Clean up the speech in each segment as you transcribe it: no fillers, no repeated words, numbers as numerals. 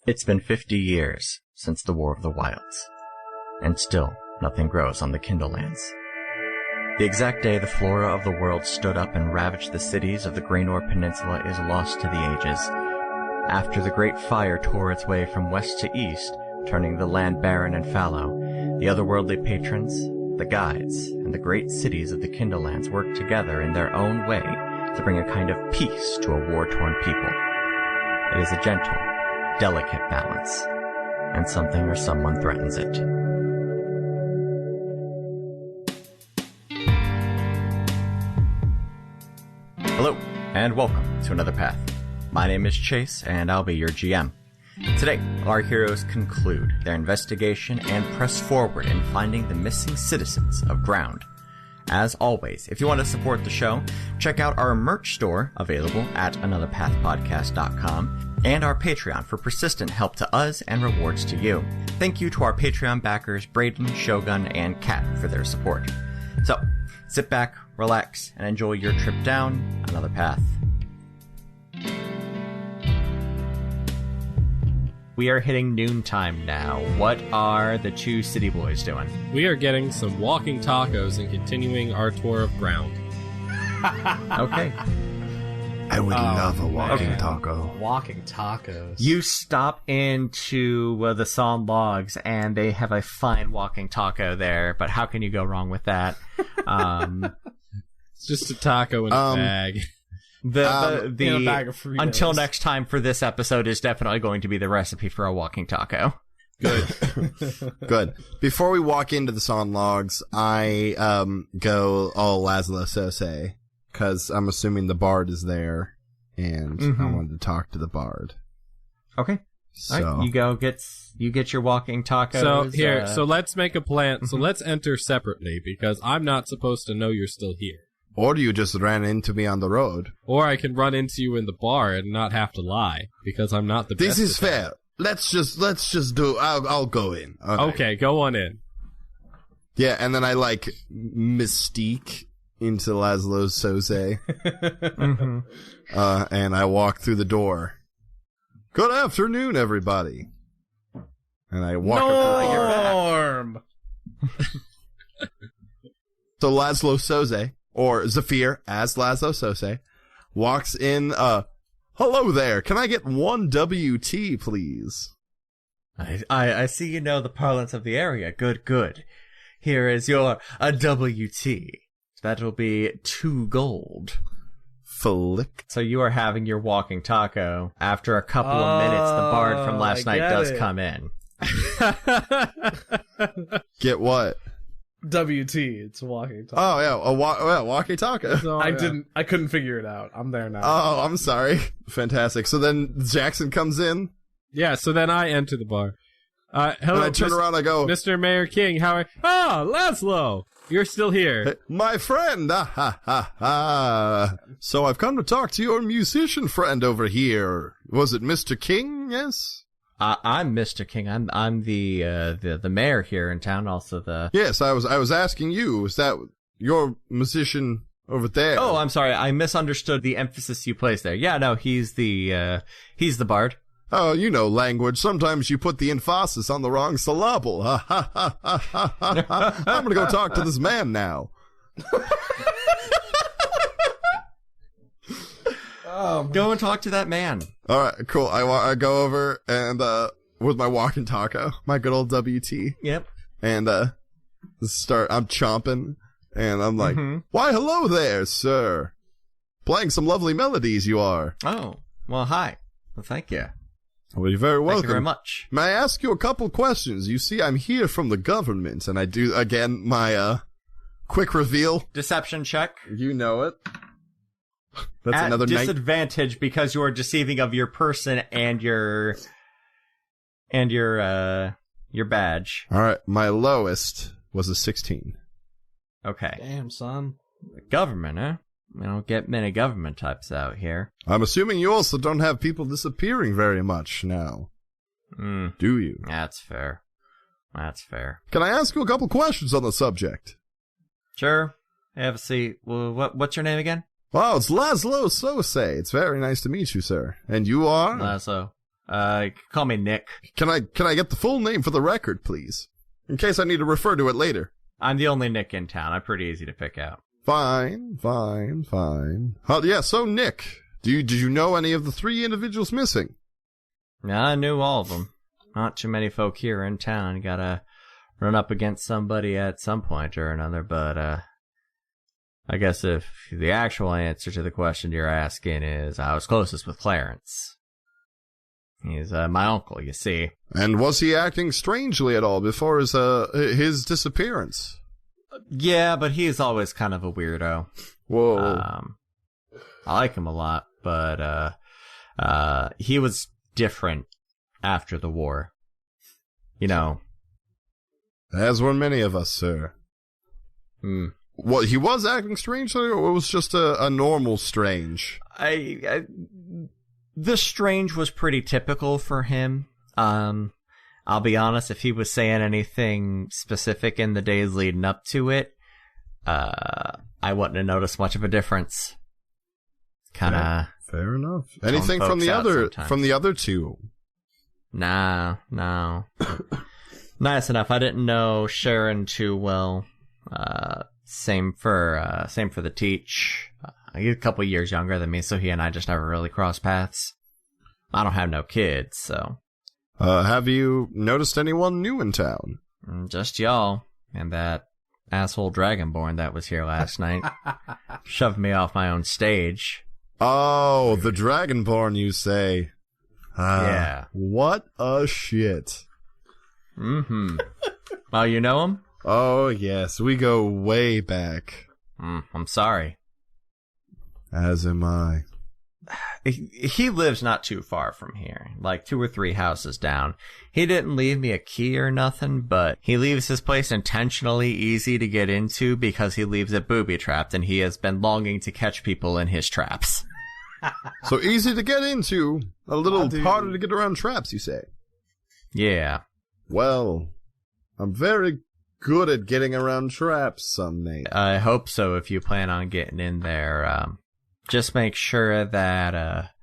It's been 50 years since the War of the Wilds, and still nothing grows on the Kindlelands. The exact day the flora of the world stood up and ravaged the cities of the Graynor Peninsula is lost to the ages. After the Great Fire tore its way from west to east, turning the land barren and fallow, the otherworldly patrons, the guides, and the great cities of the Kindlelands worked together in their own way to bring a kind of peace to a war-torn people. It is a gentle, delicate balance, and something or someone threatens it. Hello, and welcome to Another Path. My name is Chase, and I'll be your GM. Today, our heroes conclude their investigation and press forward in finding the missing citizens of Ground. As always, if you want to support the show, check out our merch store, available at anotherpathpodcast.com, and our Patreon for persistent help to us and rewards to you. Thank you to our Patreon backers, Braden, Shogun, and Kat, for their support. So, sit back, relax, and enjoy your trip down another path. We are hitting noontime now. What are the two city boys doing? We are getting some walking tacos and continuing our tour of Ground. Okay. I would love a walking taco. Walking tacos. You stop into the Sawn Logs, and they have a fine walking taco there, but how can you go wrong with that? It's just a taco in a bag. In a bag of Fritos. Until next time for this episode is definitely going to be the recipe for a walking taco. Good. Good. Before we walk into the Sawn Logs, I go all Laszlo Sose, because I'm assuming the bard is there, and I wanted to talk to the bard. Okay. So all right, you get your walking tacos. So let's make a plan. So let's enter separately, because I'm not supposed to know you're still here. Or you just ran into me on the road. Or I can run into you in the bar and not have to lie, because I'm not the best. This is fair. Let's just do. I'll go in. Okay, go on in. Yeah, and then I mystique into Laszlo Sose, and I walk through the door. Good afternoon, everybody. And I walk Norm. So Laszlo Sose, or Zafiir as Laszlo Sose, walks in. Hello there. Can I get one WT, please? I see you know the parlance of the area. Good. Here is your WT. That'll be 2 gold. Flick. So you are having your walking taco. After a couple of minutes, the bard from last night does come in. Get what? WT. It's a walking taco. Oh yeah, walking taco. So, I couldn't figure it out. I'm there now. Oh, I'm sorry. Fantastic. So then Jackson comes in. Yeah. So then I enter the bar. Hello. And I turn around. I go, Mr. Mayor King. How are? Laszlo. You're still here. Hey, my friend. So I've come to talk to your musician friend over here. Was it Mr. King? Yes. I'm Mr. King. I'm the mayor here in town. Also the. Yes, I was asking you. Is that your musician over there? Oh, I'm sorry. I misunderstood the emphasis you placed there. Yeah, no, he's the bard. Oh, you know language. Sometimes you put the emphasis on the wrong syllable. I'm gonna go talk to this man now. Go and talk to that man. All right, cool. I go over and with my walking taco, my good old WT. Yep. And I'm chomping, and I'm like, Why, hello there, sir. Playing some lovely melodies, you are. Oh, well, hi. Well, thank you. Well, you're very welcome. Thank you very much. May I ask you a couple questions? You see, I'm here from the government, and I do, again, my quick reveal. Deception check. You know it. That's at another disadvantage because you are deceiving of your person and your badge. All right, my lowest was a 16. Okay. Damn, son. Government, huh? We don't get many government types out here. I'm assuming you also don't have people disappearing very much now. Do you? That's fair. Can I ask you a couple questions on the subject? Sure. Have a seat. Well, what's your name again? Wow, it's Laszlo Sose. It's very nice to meet you, sir. And you are? Laszlo. Call me Nick. Can I get the full name for the record, please? In case I need to refer to it later. I'm the only Nick in town. I'm pretty easy to pick out. Fine. Yeah, so Nick, did you know any of the 3 individuals missing? Yeah, I knew all of them. Not too many folk here in town. You gotta run up against somebody at some point or another, but, I guess if the actual answer to the question you're asking is I was closest with Clarence. He's, my uncle, you see. And was he acting strangely at all before his disappearance? Yeah, but he's always kind of a weirdo. Whoa. I like him a lot, but, he was different after the war. You know. As were many of us, sir. Well, he was acting strangely, or it was just a normal strange? The strange was pretty typical for him. I'll be honest, if he was saying anything specific in the days leading up to it, I wouldn't have noticed much of a difference. Kinda. Fair enough. Anything from the other 2? No. Nice enough. I didn't know Sharon too well. Same for the Teach. He's a couple years younger than me, so he and I just never really crossed paths. I don't have no kids, so. Have you noticed anyone new in town? Just y'all, and that asshole Dragonborn that was here last night. Shoved me off my own stage. Oh, the Dragonborn, you say? Yeah. What a shit. Mm-hmm. Oh, you know him? Oh, yes, we go way back. I'm sorry. As am I. He lives not too far from here, like 2 or 3 houses down. He didn't leave me a key or nothing, but he leaves his place intentionally easy to get into because he leaves it booby-trapped, and he has been longing to catch people in his traps. So easy to get into, a little harder to get around traps, you say? Yeah. Well, I'm very good at getting around traps, some may. I hope so if you plan on getting in there. Just make sure that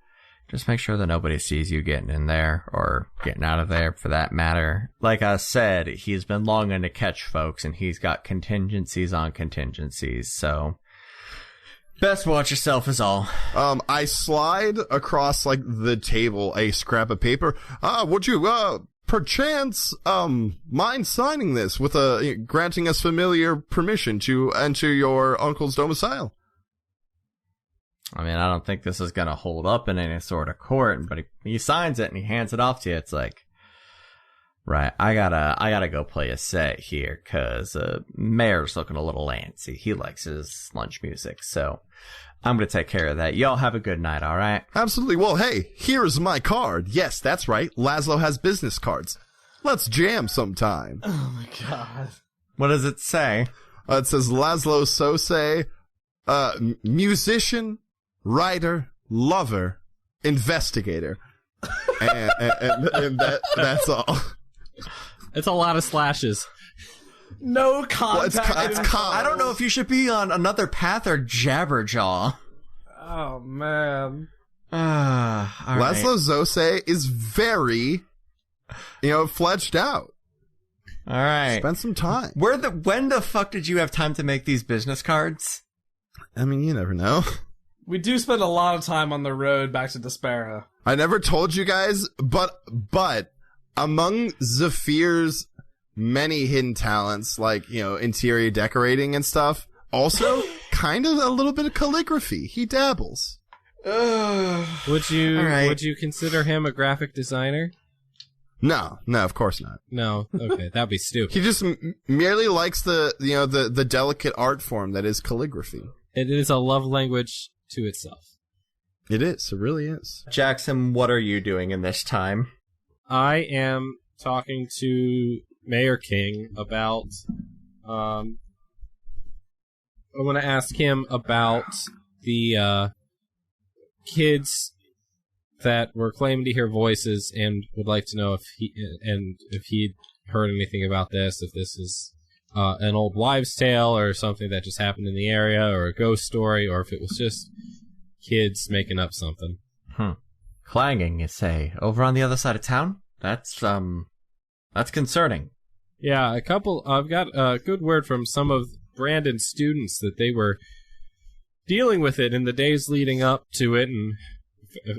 nobody sees you getting in there or getting out of there for that matter. Like I said, he's been longing to catch folks and he's got contingencies on contingencies, so best watch yourself is all. I slide across like the table a scrap of paper. Would you perchance mind signing this with granting us familiar permission to enter your uncle's domicile? I mean, I don't think this is gonna hold up in any sort of court, but he signs it and he hands it off to you. It's like, right, I gotta go play a set here, cause Mayor's looking a little antsy. He likes his lunch music, so I'm gonna take care of that. Y'all have a good night, alright? Absolutely. Well, hey, here's my card. Yes, that's right. Laszlo has business cards. Let's jam sometime. Oh my god. What does it say? It says Laszlo Sose, musician, writer, lover, investigator. and that's all. It's a lot of slashes. No contact. I don't know if you should be on Another Path or Jabberjaw. Oh, man. Laszlo Zose is very, fledged out. All right. Spend some time. When the fuck did you have time to make these business cards? I mean, you never know. We do spend a lot of time on the road back to Despera. I never told you guys, but among Zafiir's many hidden talents, like, interior decorating and stuff, also kind of a little bit of calligraphy. He dabbles. Would you consider him a graphic designer? No, of course not. No, okay, that'd be stupid. He just merely likes the delicate art form that is calligraphy. It is a love language to itself. It is. It really is. Jackson, what are you doing in this time? I am talking to Mayor King about, I want to ask him about the kids that were claiming to hear voices and would like to know if he'd heard anything about this, if this is an old wives' tale or something that just happened in the area or a ghost story, or if it was just kids making up something. Clanging, you say, over on the other side of town? That's concerning. Yeah, I've got a good word from some of Brandon's students that they were dealing with it in the days leading up to it, and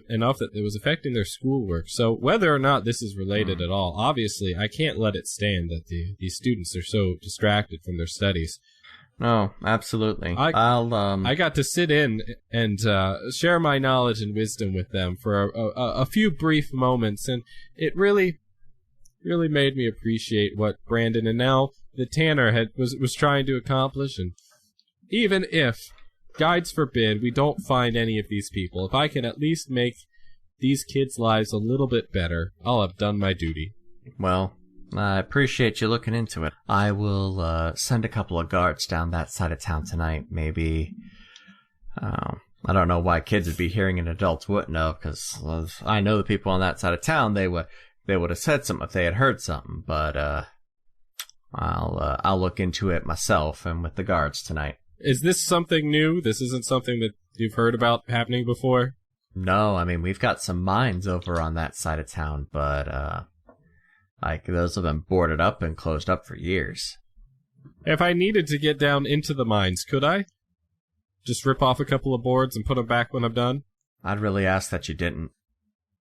enough that it was affecting their schoolwork. So whether or not this is related at all, obviously I can't let it stand that these students are so distracted from their studies. No, absolutely. I got to sit in and share my knowledge and wisdom with them for a few brief moments, and it really made me appreciate what Brandon and now the Tanner was trying to accomplish. And even if, guides forbid, we don't find any of these people, if I can at least make these kids' lives a little bit better, I'll have done my duty. Well, I appreciate you looking into it. I will send a couple of guards down that side of town tonight. Maybe, I don't know why kids would be hearing and adults wouldn't have, because I know the people on that side of town, they would have said something if they had heard something, but I'll look into it myself and with the guards tonight. Is this something new? This isn't something that you've heard about happening before? No, I mean, we've got some mines over on that side of town, but those have been boarded up and closed up for years. If I needed to get down into the mines, could I? Just rip off a couple of boards and put them back when I'm done? I'd really ask that you didn't.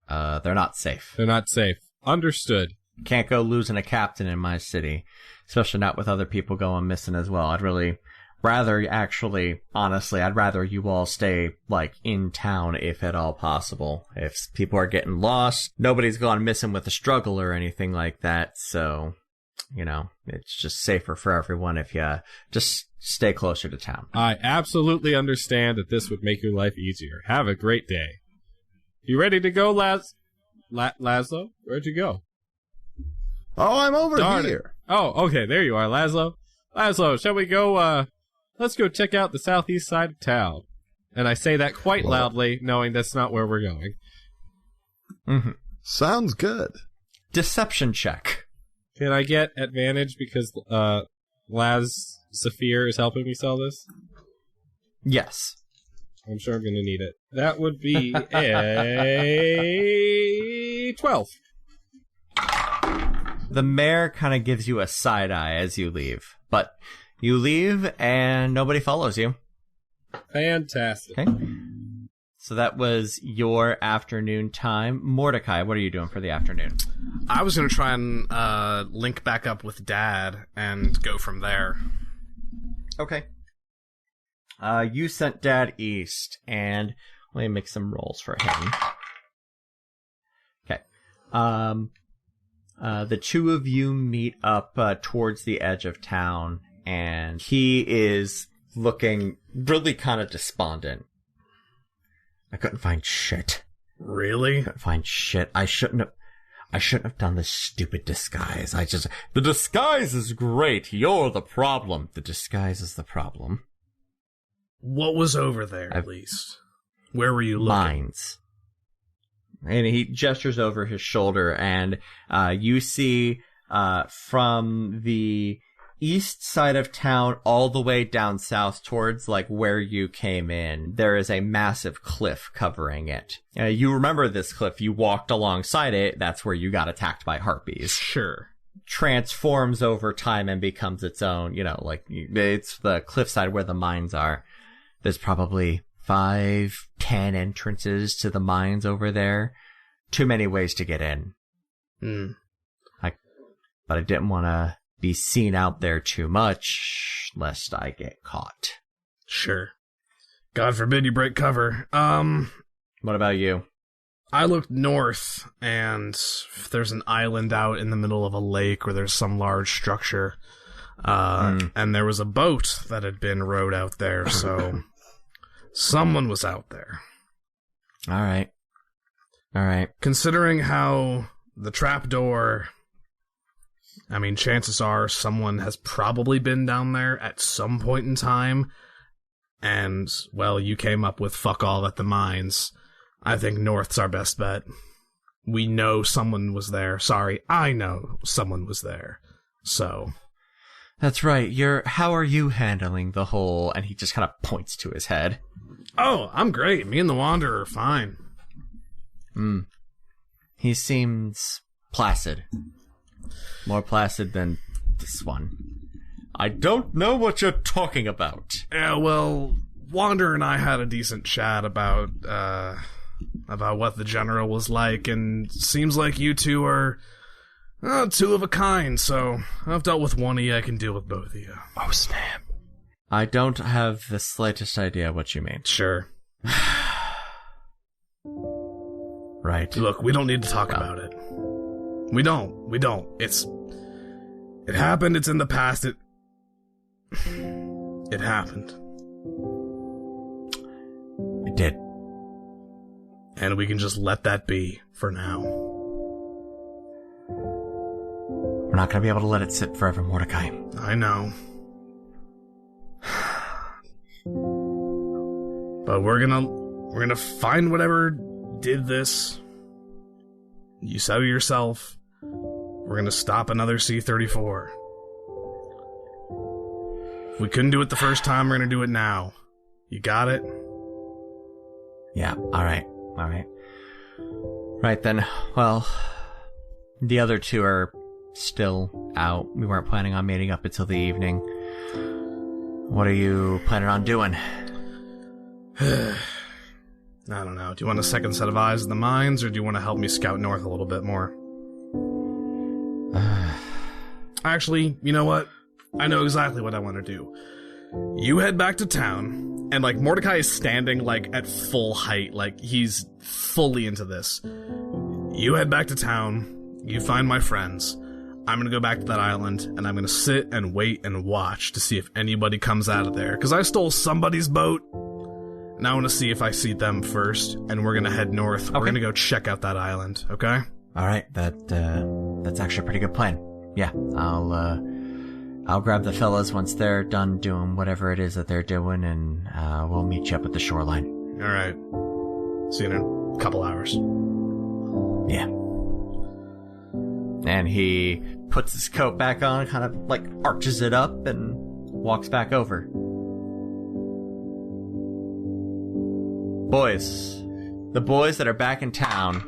They're not safe. They're not safe. Understood. Can't go losing a captain in my city, especially not with other people going missing as well. I'd rather you all stay, in town if at all possible. If people are getting lost, nobody's gone missing with a struggle or anything like that, so, it's just safer for everyone if you just stay closer to town. I absolutely understand that this would make your life easier. Have a great day. You ready to go, Laszlo? Where'd you go? Oh, I'm over here. Oh, okay, there you are, Laszlo. Laszlo, shall we go, let's go check out the southeast side of town. And I say that quite loudly, knowing that's not where we're going. Mm-hmm. Sounds good. Deception check. Can I get advantage because Zafiir is helping me sell this? Yes. I'm sure I'm going to need it. That would be a 12. The mayor kind of gives you a side eye as you leave, but you leave and nobody follows you. Fantastic. Okay. So that was your afternoon time. Mordecai, what are you doing for the afternoon? I was going to try and link back up with Dad and go from there. Okay. You sent Dad east, and let me make some rolls for him. Okay. The two of you meet up towards the edge of town, and he is looking really kind of despondent. I couldn't find shit. Really? I couldn't find shit. I shouldn't have done this stupid disguise. The disguise is great. You're the problem. The disguise is the problem. What was over there, at least? Where were you looking? Mines. And he gestures over his shoulder, and you see from the east side of town all the way down south towards where you came in, there is a massive cliff covering it. You remember this cliff. You walked alongside it. That's where you got attacked by harpies. Sure. Transforms over time and becomes its own, it's the cliffside where the mines are. There's probably 5-10 entrances to the mines over there. Too many ways to get in. But I didn't want to be seen out there too much, lest I get caught. Sure. God forbid you break cover. What about you? I looked north, and there's an island out in the middle of a lake where there's some large structure. And there was a boat that had been rowed out there, so someone was out there. All right. Considering how the trapdoor, chances are someone has probably been down there at some point in time, and, you came up with fuck all at the mines. I think north's our best bet. We know someone was there. Sorry, I know someone was there. So... That's right. How are you handling the whole... And he just kind of points to his head. Oh, I'm great. Me and the Wanderer are fine. He seems placid. More placid than this one. I don't know what you're talking about. Yeah, well, Wander and I had a decent chat about what the general was like, and seems like you two are two of a kind, so I've dealt with one of you, I can deal with both of you. Oh, snap. I don't have the slightest idea what you mean. Sure. Right. Look, we don't need to talk about it. We don't. It happened, it's in the past, it happened. It did. And we can just let that be for now. We're not going to be able to let it sit forever, Mordecai. I know. But we're gonna find whatever did this. You said it yourself. We're gonna stop another C-34. We couldn't do it the first time, we're gonna do it now. You got it? Yeah, alright. Right then, well, the other two are still out. We weren't planning on meeting up until the evening. What are you planning on doing? I don't know. Do you want a second set of eyes in the mines, or do you want to help me scout north a little bit more? Actually, you know what? I know exactly what I want to do. You head back to town, and, like, Mordecai is standing, like, at full height. Like, he's fully into this. You head back to town, you find my friends. I'm gonna go back to that island, and I'm gonna sit and wait and watch to see if anybody comes out of there. Because I stole somebody's boat, and I want to see if I see them first, and we're gonna head north. Okay. We're gonna go check out that island, okay? Alright, that's actually a pretty good plan. Yeah, I'll grab the fellas once they're done doing whatever it is that they're doing, and we'll meet you up at the shoreline. Alright. See you in a couple hours. Yeah. And he puts his coat back on, kind of, like, arches it up, and walks back over. Boys. The boys that are back in town,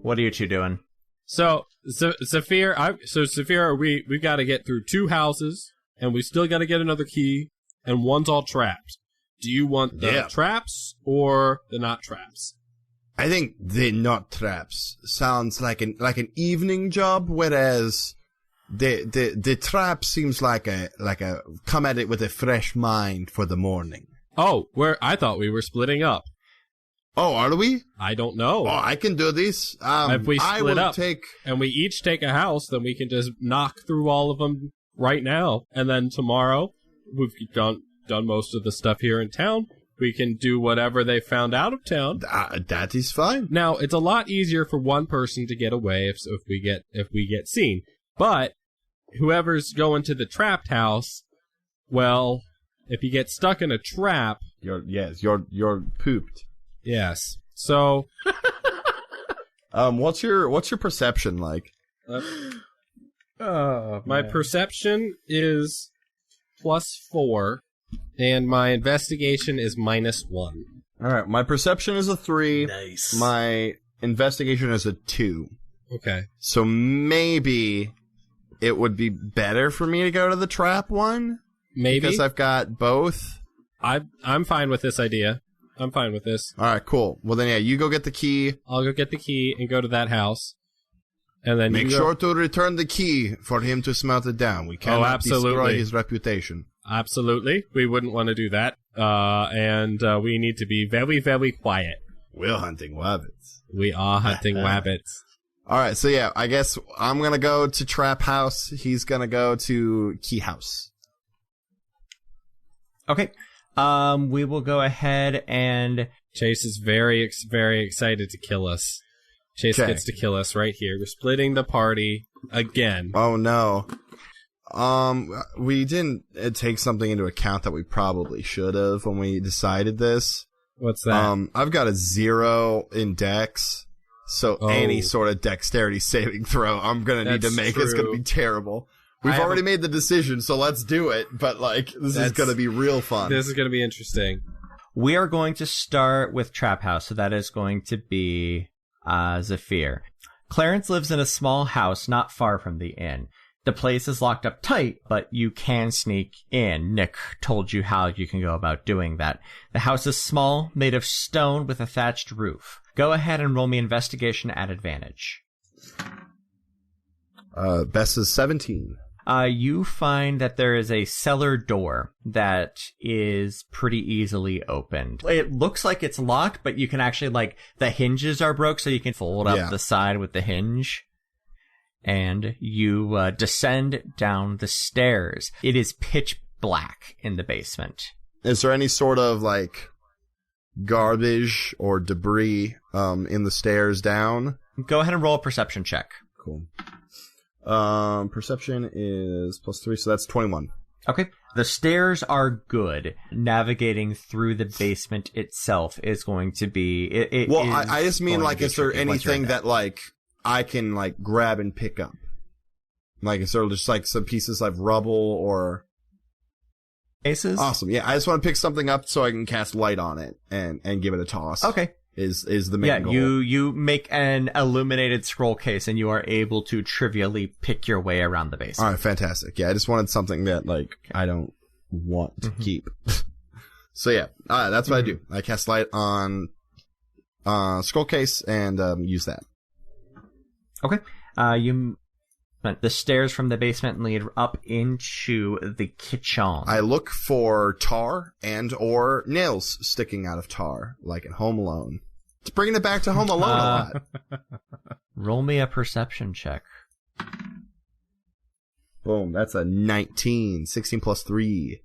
what are you two doing? So Zafiir, we've got to get through 2 houses, and we still got to get another key, and one's all trapped. Do you want the traps or the not traps? I think the not traps sounds like an evening job, whereas the trap seems like a come at it with a fresh mind for the morning. Oh, I thought we were splitting up. Oh, are we? I don't know. Oh, I can do this. If we split up and we each take a house, then we can just knock through all of them right now. And then tomorrow, we've done most of the stuff here in town. We can do whatever they found out of town. That is fine. Now, it's a lot easier for one person to get away if we get seen. But whoever's going to the trapped house, well, if you get stuck in a trap, you're pooped. Yes. So, what's your perception like? My perception is +4, and my investigation is -1. All right, my perception is a 3. Nice. My investigation is a 2. Okay. So maybe it would be better for me to go to the trap one. Maybe because I've got both. I'm fine with this idea. I'm fine with this. All right, cool. Well, then, yeah, you go get the key. I'll go get the key and go to that house. And then make sure to return the key for him to smelt it down. We cannot destroy his reputation. Absolutely. We wouldn't want to do that. And we need to be very, very quiet. We're hunting wabbits. We are hunting wabbits. All right, so yeah, I guess I'm going to go to Trap House. He's going to go to Key House. Okay. We will go ahead and... Chase is very, very excited to kill us. Chase gets to kill us right here. We're splitting the party again. Oh, no. We didn't take something into account that we probably should have when we decided this. What's that? I've got a 0 in dex, so any sort of dexterity saving throw I'm going to need to make is going to be terrible. We've already made the decision, so let's do it, but, like, this is going to be real fun. This is going to be interesting. We are going to start with Trap House, so that is going to be Zafiir. Clarence lives in a small house not far from the inn. The place is locked up tight, but you can sneak in. Nick told you how you can go about doing that. The house is small, made of stone with a thatched roof. Go ahead and roll me investigation at advantage. Best is 17. You find that there is a cellar door that is pretty easily opened. It looks like it's locked, but you can actually, the hinges are broke, so you can fold up the side with the hinge. And you descend down the stairs. It is pitch black in the basement. Is there any sort of, garbage or debris in the stairs down? Go ahead and roll a perception check. Cool. Perception is +3, so that's 21. Okay. The stairs are good. Navigating through the basement itself is going to be... I just mean, is there anything that, I can, grab and pick up? Is there just, some pieces of rubble or... Cases? Awesome. Yeah, I just want to pick something up so I can cast light on it and give it a toss. Okay. Is the main goal. You make an illuminated scroll case and you are able to trivially pick your way around the basement. All right, fantastic. Yeah, I just wanted something that, I don't want to keep. So, yeah, that's what I do. I cast light on scroll case and use that. Okay. The stairs from the basement lead up into the kitchen. I look for tar and or nails sticking out of tar, like in Home Alone. It's bringing it back to Home Alone a lot. Roll me a perception check. Boom, that's a 19. 16 plus 3.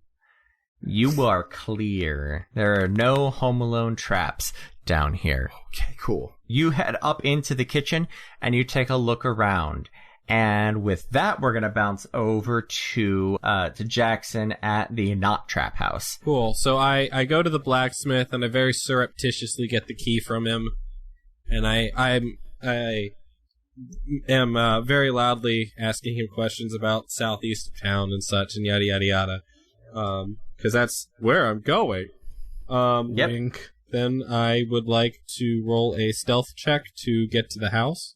You are clear. There are no Home Alone traps down here. Okay, cool. You head up into the kitchen and you take a look around. And with that, we're going to bounce over to Jackson at the not trap house. Cool. So I go to the blacksmith and I very surreptitiously get the key from him. And I am very loudly asking him questions about southeast of town and such and yada, yada, yada. Because that's where I'm going. Yep. Wink. Then I would like to roll a stealth check to get to the house.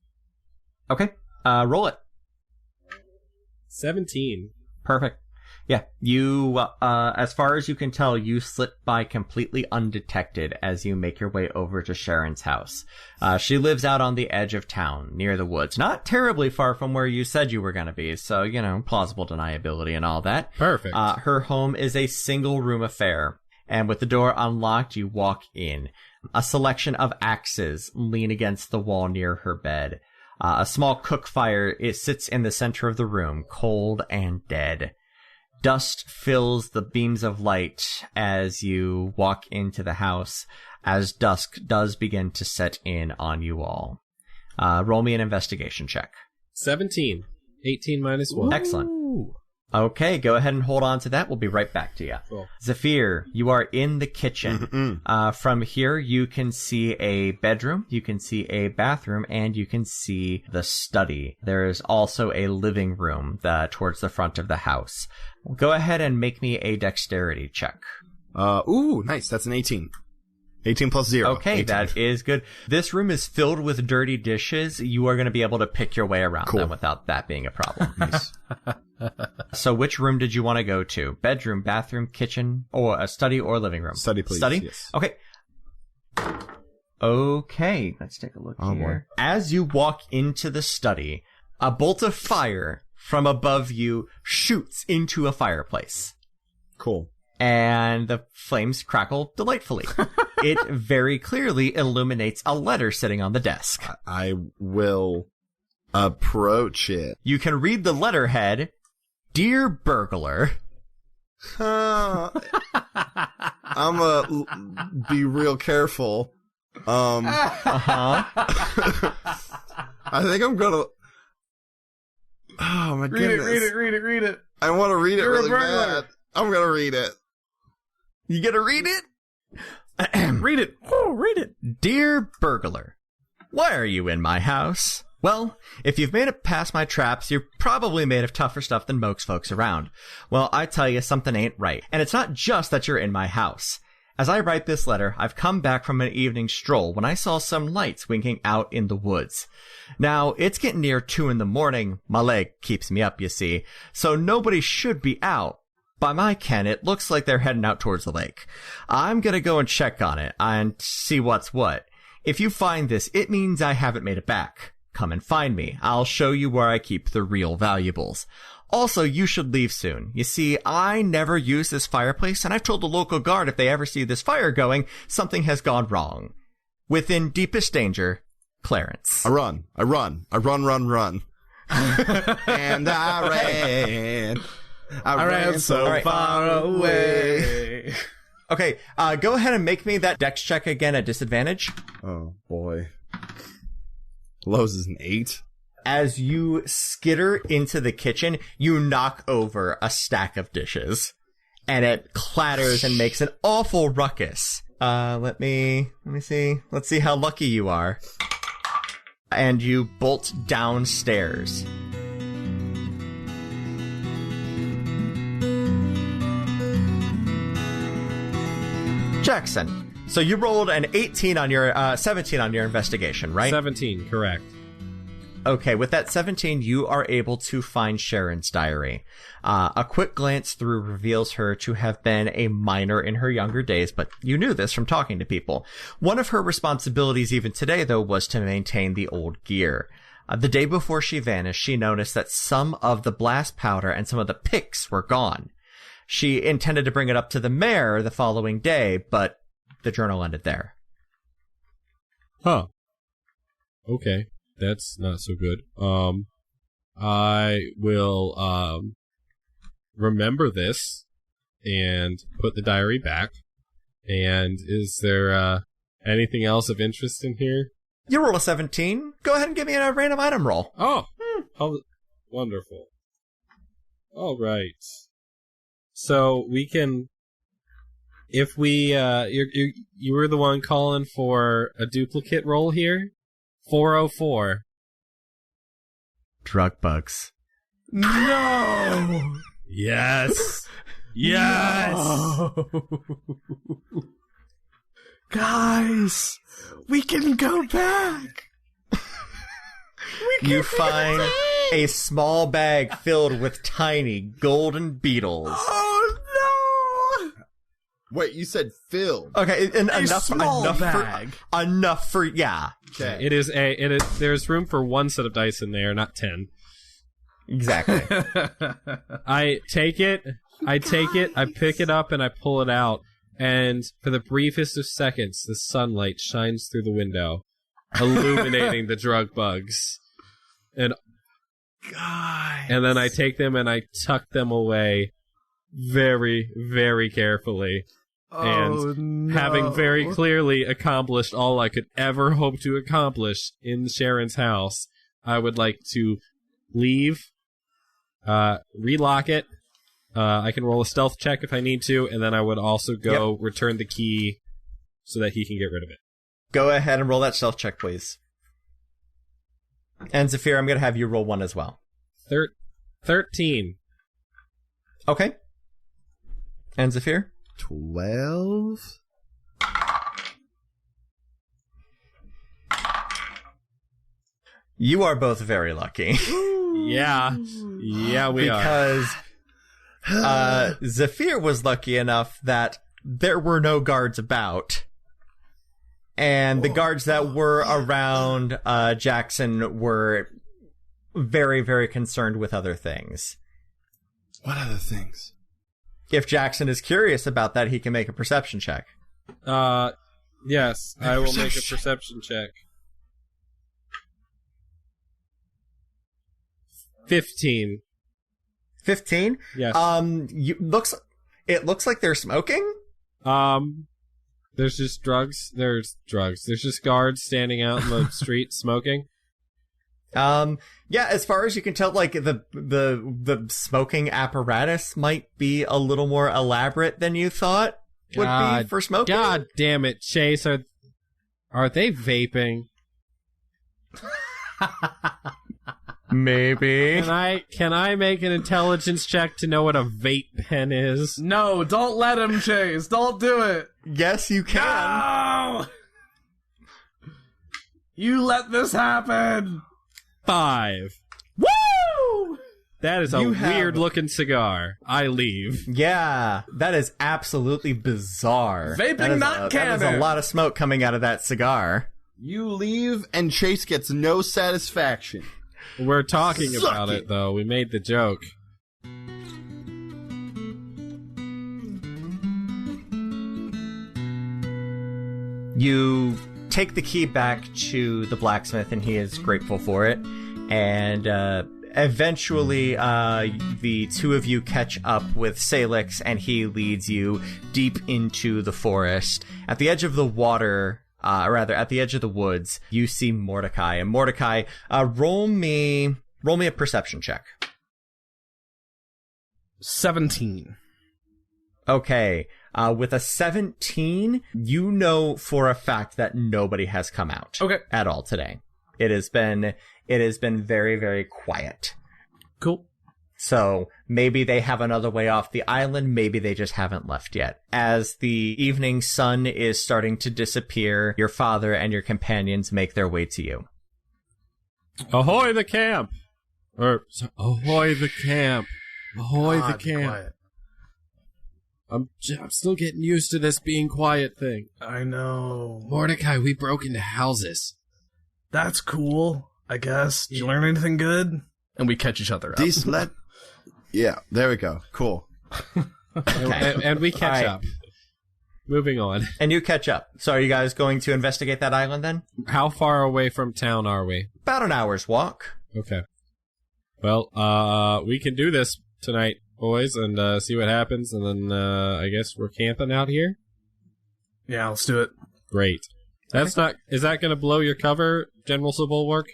Okay. Roll it. 17. Perfect. Yeah, you, as far as you can tell, you slip by completely undetected as you make your way over to Sharon's house. She lives out on the edge of town, near the woods. Not terribly far from where you said you were going to be, so, plausible deniability and all that. Perfect. Her home is a single-room affair, and with the door unlocked, you walk in. A selection of axes lean against the wall near her bed. A small cook fire, it sits in the center of the room, cold and dead. Dust fills the beams of light as you walk into the house, as dusk does begin to set in on you all. Roll me an investigation check. 17. 18 minus 1. Excellent. Okay, go ahead and hold on to that. We'll be right back to you. Cool. Zafiir, you are in the kitchen. From here, you can see a bedroom, you can see a bathroom, and you can see the study. There is also a living room towards the front of the house. Go ahead and make me a dexterity check. Nice. That's an 18. 18 plus 0. Okay, 18. That is good. This room is filled with dirty dishes. You are going to be able to pick your way around them without that being a problem. Nice. So which room did you want to go to? Bedroom, bathroom, kitchen, or a study or living room? Study, please. Study? Yes. Okay. Okay, let's take a look here. Boy. As you walk into the study, a bolt of fire from above you shoots into a fireplace. Cool. And the flames crackle delightfully. It very clearly illuminates a letter sitting on the desk. I will approach it. You can read the letterhead, Dear Burglar. I'm gonna be real careful. I think I'm gonna... Oh my goodness. Read it. I want to read it You're really a burglar. bad. I'm gonna read it. You gonna read it? Read it. Oh, read it. Dear Burglar, why are you in my house? Well, if you've made it past my traps, you're probably made of tougher stuff than most folks around. Well, I tell you, something ain't right. And it's not just that you're in my house. As I write this letter, I've come back from an evening stroll when I saw some lights winking out in the woods. Now, it's getting near 2 a.m. My leg keeps me up, you see, so nobody should be out. By my ken, it looks like they're heading out towards the lake. I'm gonna go and check on it and see what's what. If you find this, it means I haven't made it back. Come and find me. I'll show you where I keep the real valuables. Also, you should leave soon. You see, I never use this fireplace, and I've told the local guard if they ever see this fire going, something has gone wrong. Within deepest danger, Clarence. I run. And I ran. I ran so far away. Okay, go ahead and make me that dex check again at disadvantage. Oh, boy. Lowe's is an 8. As you skitter into the kitchen, you knock over a stack of dishes, and it clatters and makes an awful ruckus. Let me see. Let's see how lucky you are. And you bolt downstairs. Jackson, so you rolled an 18 on your 17 on your investigation, right? 17, correct. Okay, with that 17, you are able to find Sharon's diary. A quick glance through reveals her to have been a miner in her younger days, but you knew this from talking to people. One of her responsibilities even today, though, was to maintain the old gear. The day before she vanished, she noticed that some of the blast powder and some of the picks were gone. She intended to bring it up to the mayor the following day, but the journal ended there. Huh. Okay. That's not so good. I will, remember this and put the diary back. And is there, anything else of interest in here? You roll a 17. Go ahead and give me a random item roll. Oh, how wonderful. All right. So we can, if we, you were the one calling for a duplicate roll here? 404. Drug bugs. No! Yes! Yes! No. Guys, we can go back! You find a small bag filled with tiny golden beetles. Oh no! Wait, you said filled. Okay, and enough bag. Yeah. Okay. There's room for one set of dice in there, not 10. Exactly. I take it, I pick it up, and I pull it out, and for the briefest of seconds, the sunlight shines through the window, illuminating the drug bugs. And then I take them and I tuck them away very, very carefully. And having very clearly accomplished all I could ever hope to accomplish in Sharon's house, I would like to leave, relock it. I can roll a stealth check if I need to, and then I would also go return the key so that he can get rid of it. Go ahead and roll that stealth check, please. And Zafiir, I'm going to have you roll one as well. 13. Okay. And Zafiir? 12? You are both very lucky. Yeah, we are. Because Zafiir was lucky enough that there were no guards about. And the guards that were around Jackson were very, very concerned with other things. What other things? If Jackson is curious about that, he can make a perception check. Yes, I will make a perception check. 15. 15? Yes. It looks like they're smoking. There's just drugs. There's just guards standing out in the street smoking. Yeah, as far as you can tell, like the smoking apparatus might be a little more elaborate than you thought would be for smoking. God damn it, Chase! Are they vaping? Maybe. Can I make an intelligence check to know what a vape pen is? No, don't let him, Chase. Don't do it. Yes, you can. No! You let this happen! 5. Woo! That is a You have- weird-looking cigar. I leave. Yeah, that is absolutely bizarre. Vaping That is not That is a canon. lot of smoke coming out of that cigar. You leave, and Chase gets no satisfaction. We're talking Suck about it. it, though. We made the joke. You take the key back to the blacksmith, and he is grateful for it. And eventually, the two of you catch up with Salix, and he leads you deep into the forest. At the edge of the water, at the edge of the woods, you see Mordecai. And Mordecai, roll me a perception check. 17. Okay. With a 17, you know for a fact that nobody has come out. Okay. At all today. It has been very, very quiet. Cool. So maybe they have another way off the island. Maybe they just haven't left yet. As the evening sun is starting to disappear, your father and your companions make their way to you. Ahoy the camp! Ahoy the camp! Ahoy the God, camp! quiet. I'm still getting used to this being quiet thing. I know. Mordecai, we broke into houses. That's cool, I guess. Did you learn anything good? And we catch each other up. Yeah, there we go. Cool. And we catch All right. up. Moving on. And you catch up. So are you guys going to investigate that island then? How far away from town are we? About an hour's walk. Okay. Well, we can do this tonight, boys, and see what happens, and then I guess we're camping out here? Yeah, let's do it. Great. Is that going to blow your cover, General Bulwark?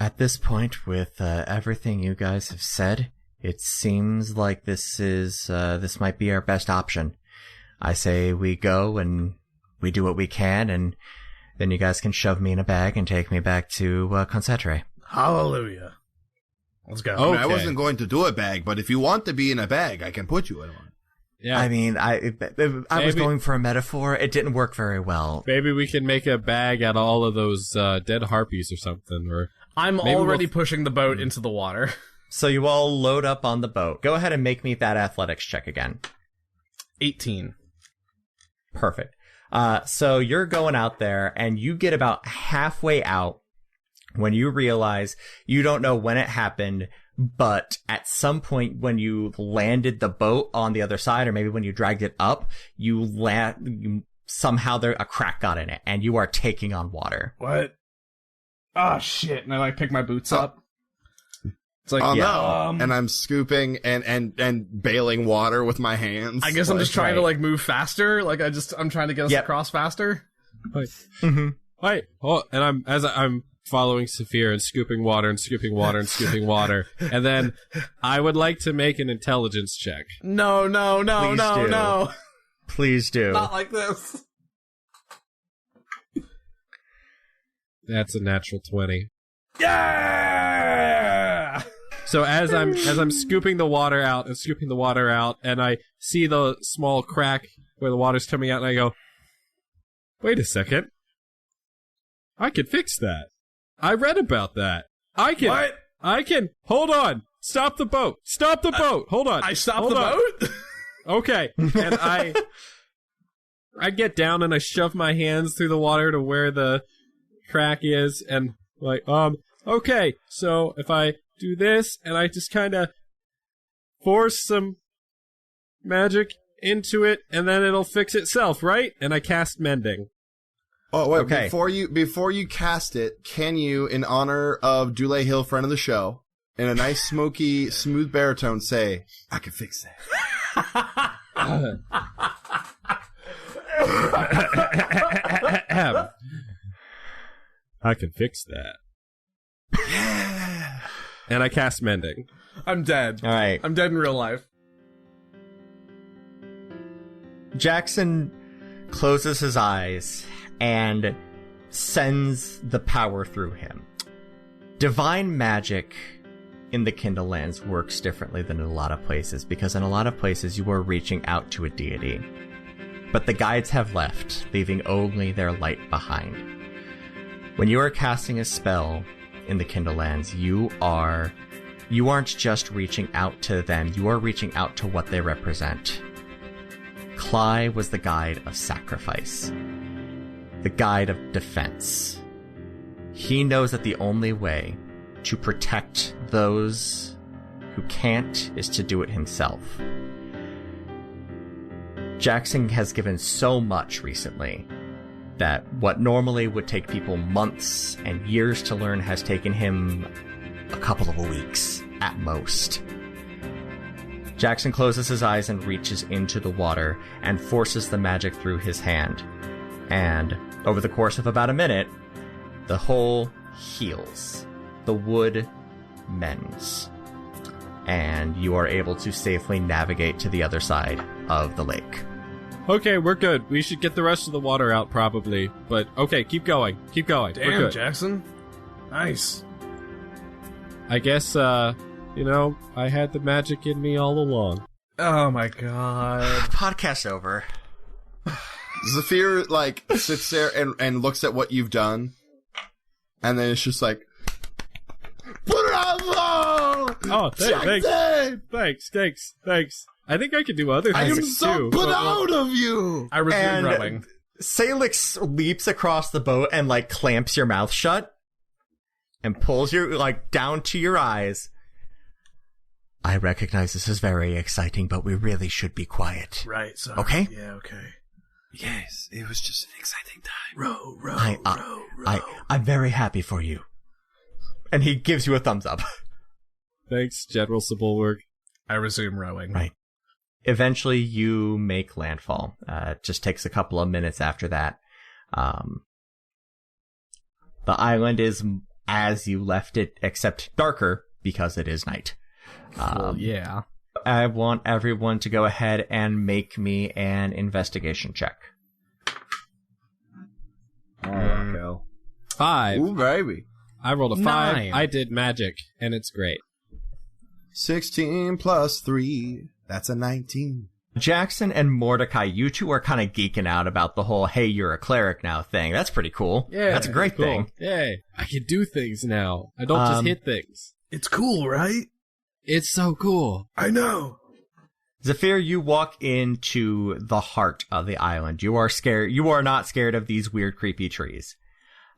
At this point, with everything you guys have said, it seems like this might be our best option. I say we go and we do what we can, and then you guys can shove me in a bag and take me back to Concentre. Hallelujah. Let's go. I mean, I Okay. wasn't going to do a bag, but if you want to be in a bag, I can put you in one. Yeah. I mean, I was Maybe- going for a metaphor. It didn't work very well. Maybe we can make a bag out of all of those dead harpies or something, or... I'm Maybe already we'll- pushing the boat into the water. So you all load up on the boat. Go ahead and make me that athletics check again. 18. Perfect. So you're going out there, and you get about halfway out when you realize you don't know when it happened, but at some point when you landed the boat on the other side, or maybe when you dragged it up, somehow a crack got in it, and you are taking on water. What? Oh, shit. And I pick my boots up. It's like, Oh yeah. no! And I'm scooping and bailing water with my hands. I guess I'm just trying to, right. move faster. I'm trying to get us Yep. across faster. Mm-hmm. Wait, and I'm following Zafiir and scooping water and scooping water and scooping water, and then I would like to make an intelligence check. No, Please do. no. Please do. Not like this. That's a natural 20. Yeah! So as I'm scooping the water out, and I see the small crack where the water's coming out, and I go, wait a second. I can fix that. I read about that. What? Hold on. Stop the boat. Hold on. I stopped Hold the on. boat? Okay. And I get down and I shove my hands through the water to where the crack is, and okay, so if I do this and I just kind of force some magic into it, and then it'll fix itself, right? And I cast mending. Oh wait! Okay. Before you cast it, can you, in honor of Dule Hill, friend of the show, in a nice, smoky, smooth baritone, say, "I can fix that." I can fix that. Yeah. And I cast mending. I'm dead. All right. I'm dead in real life. Jackson closes his eyes and sends the power through him. Divine magic in the Kindle Lands works differently than in a lot of places, because in a lot of places you are reaching out to a deity. but the guides have left, leaving only their light behind. When you are casting a spell in the Kindlelands, you aren't just reaching out to them, you are reaching out to what they represent. Cly was the guide of sacrifice, the guide of defense. He knows that the only way to protect those who can't is to do it himself. Jackson has given so much recently that what normally would take people months and years to learn has taken him a couple of weeks at most. Jackson closes his eyes and reaches into the water and forces the magic through his hand. And over the course of about a minute, the hole heals. The wood mends. And you are able to safely navigate to the other side of the lake. Okay, we're good. We should get the rest of the water out, probably. But, okay, keep going. Keep going. We're Damn, good. Jackson. Nice. I guess, I had the magic in me all along. Oh my god. Podcast over. Zafiir, sits there and looks at what you've done. And then it's just like, put it on the wall! Oh, thanks. I think I could do other I things, am so too. put out of you! I resume And rowing. Salix leaps across the boat and, clamps your mouth shut and pulls you, down to your eyes. I recognize this is very exciting, but we really should be quiet. Right, sorry. Okay? Yeah, okay. Yes, it was just an exciting time. Row. I'm very happy for you. And he gives you a thumbs up. Thanks, General Sebulwerg. I resume rowing. Right. Eventually, you make landfall. It just takes a couple of minutes after that. The island is as you left it, except darker, because it is night. Yeah. I want everyone to go ahead and make me an investigation check. Go. 5. Ooh, baby. I rolled a 5. 9. I did magic, and it's great. 16 plus 3. That's a 19. Jackson and Mordecai, you two are kind of geeking out about the whole, hey, you're a cleric now thing. That's pretty cool. Yeah. That's a great cool. thing. Yay. I can do things now. I don't just hit things. It's cool, right? It's so cool. I know. Zafiir, you walk into the heart of the island. You are scared. You are not scared of these weird, creepy trees.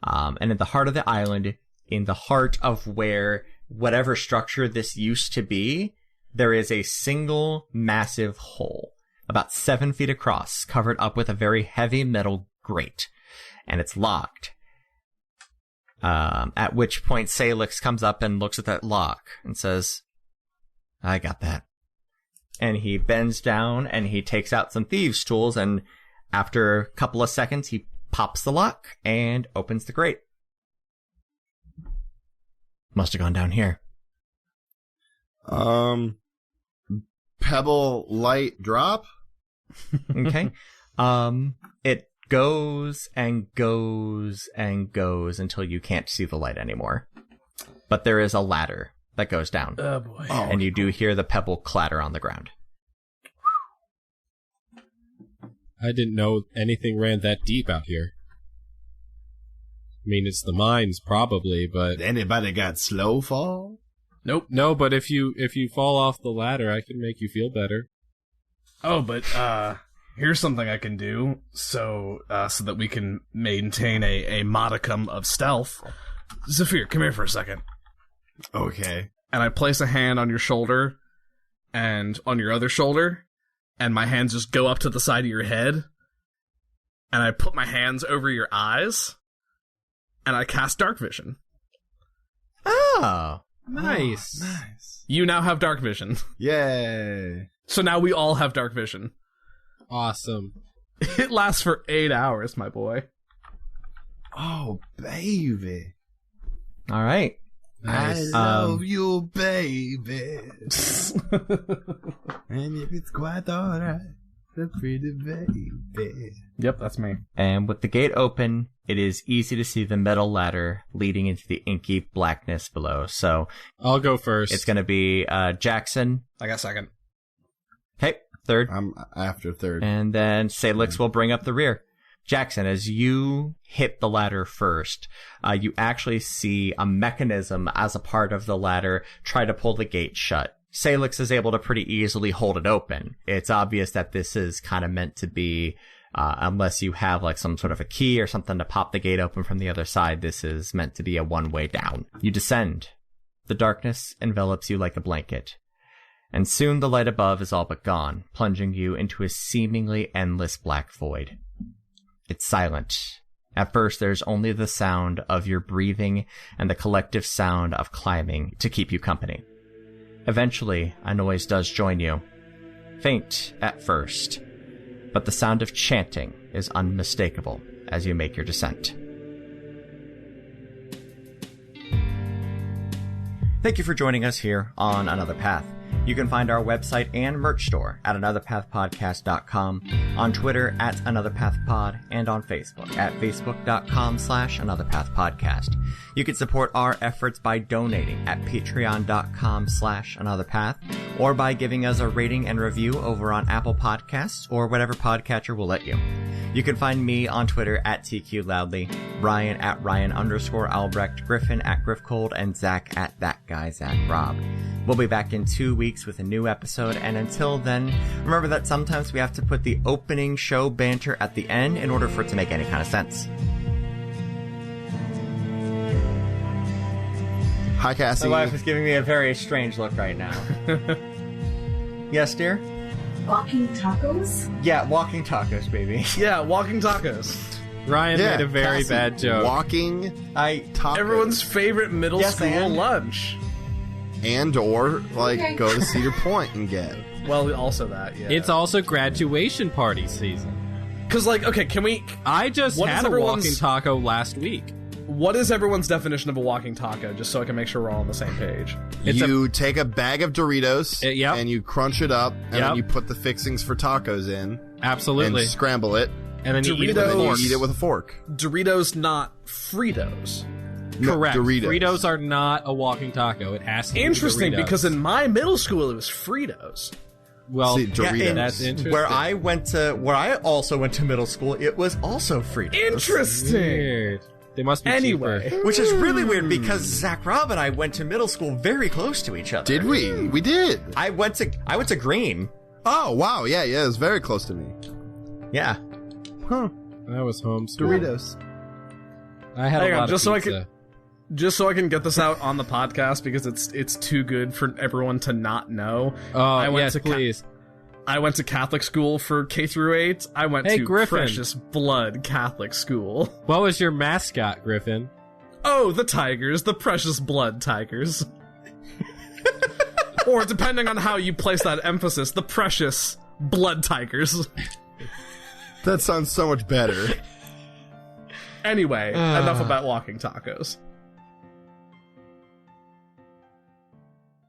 And in the heart of the island, in the heart of where whatever structure this used to be, there is a single massive hole, about 7 feet across, covered up with a very heavy metal grate, and it's locked. At which point Salix comes up and looks at that lock and says, I got that. And he bends down and he takes out some thieves' tools, and after a couple of seconds, he pops the lock and opens the grate. Must have gone down here. Pebble light drop? Okay. It goes and goes and goes until you can't see the light anymore. But there is a ladder that goes down. Oh boy. And you do hear the pebble clatter on the ground. I didn't know anything ran that deep out here. I mean, it's the mines, probably, but... Anybody got slow fall? Nope. No, but if you fall off the ladder, I can make you feel better. Oh, but here's something I can do so that we can maintain a modicum of stealth. Zafiir, come here for a second. Okay. And I place a hand on your shoulder and on your other shoulder, and my hands just go up to the side of your head, and I put my hands over your eyes, and I cast Dark Vision. Oh. Nice. Nice. You now have Dark Vision. Yay. So now we all have Dark Vision. Awesome. It lasts for 8 hours, my boy. Oh, baby. All right. Nice. I love you, baby. And if it's quite alright, the pretty baby. Yep, that's me. And with the gate open, it is easy to see the metal ladder leading into the inky blackness below. So I'll go first. it's going to be Jackson. I got second. Okay. Third. I'm after third. And then Salix will bring up the rear. Jackson, as you hit the ladder first, you actually see a mechanism as a part of the ladder try to pull the gate shut. Salix is able to pretty easily hold it open. It's obvious that this is kind of meant to be, unless you have like some sort of a key or something to pop the gate open from the other side, this is meant to be a one-way down. You descend. The darkness envelops you like a blanket. And soon the light above is all but gone, plunging you into a seemingly endless black void. It's silent. At first, there's only the sound of your breathing and the collective sound of climbing to keep you company. Eventually, a noise does join you. Faint at first, but the sound of chanting is unmistakable as you make your descent. Thank you for joining us here on Another Path. You can find our website and merch store at anotherpathpodcast.com, on Twitter at anotherpathpod, and on Facebook at facebook.com/anotherpathpodcast. You can support our efforts by donating at patreon.com/anotherpath, or by giving us a rating and review over on Apple Podcasts or whatever podcatcher will let you. You can find me on Twitter at TQLoudly, Ryan at Ryan_Albrecht, Griffin at GriffCold, and Zach at ThatGuyZachRob. We'll be back in 2 weeks with a new episode, and until then, remember that sometimes we have to put the opening show banter at the end in order for it to make any kind of sense. Hi, Cassie. My wife is giving me a very strange look right now. Yes, dear? Walking tacos? Yeah, walking tacos, baby. Yeah, walking tacos. Ryan made a very Cassie, bad joke. Walking tacos. Everyone's favorite middle school lunch. And or, like, go to Cedar Point and get. Well, also that, yeah. It's also graduation party season. Because, like, okay, can we... I just had a walking taco last week. What is everyone's definition of a walking taco, just so I can make sure we're all on the same page? You take a bag of Doritos, yep. and you crunch it up, and Yep. then you put the fixings for tacos in. Absolutely. And scramble it. And then you eat it And with a then fork. you eat it with a fork. Doritos, not Fritos. No, Correct. Doritos. Fritos are not a walking taco. It has to be Interesting, Doritos. because in my middle school, it was Fritos. Well, See, Doritos. that's interesting. Where I also went to middle school, it was also Fritos. Interesting. Weird. They must be Anyway. cheaper. Which is really weird because Zach Rob and I went to middle school very close to each other. Did we? We did. I went to Green. Oh, wow. Yeah, it was very close to me. Yeah. Huh. I was homeschooled. Doritos. I had Hang a on, lot just of so I pizza. Just so I can get this out on the podcast, because it's too good for everyone to not know. Oh, yes, please. I went to Catholic school for K through 8. I went to Griffin. Precious Blood Catholic School. What was your mascot, Griffin? Oh, the Tigers, the Precious Blood Tigers. Or, depending on how you place that emphasis, the Precious Blood Tigers. That sounds so much better. Anyway, enough about walking tacos.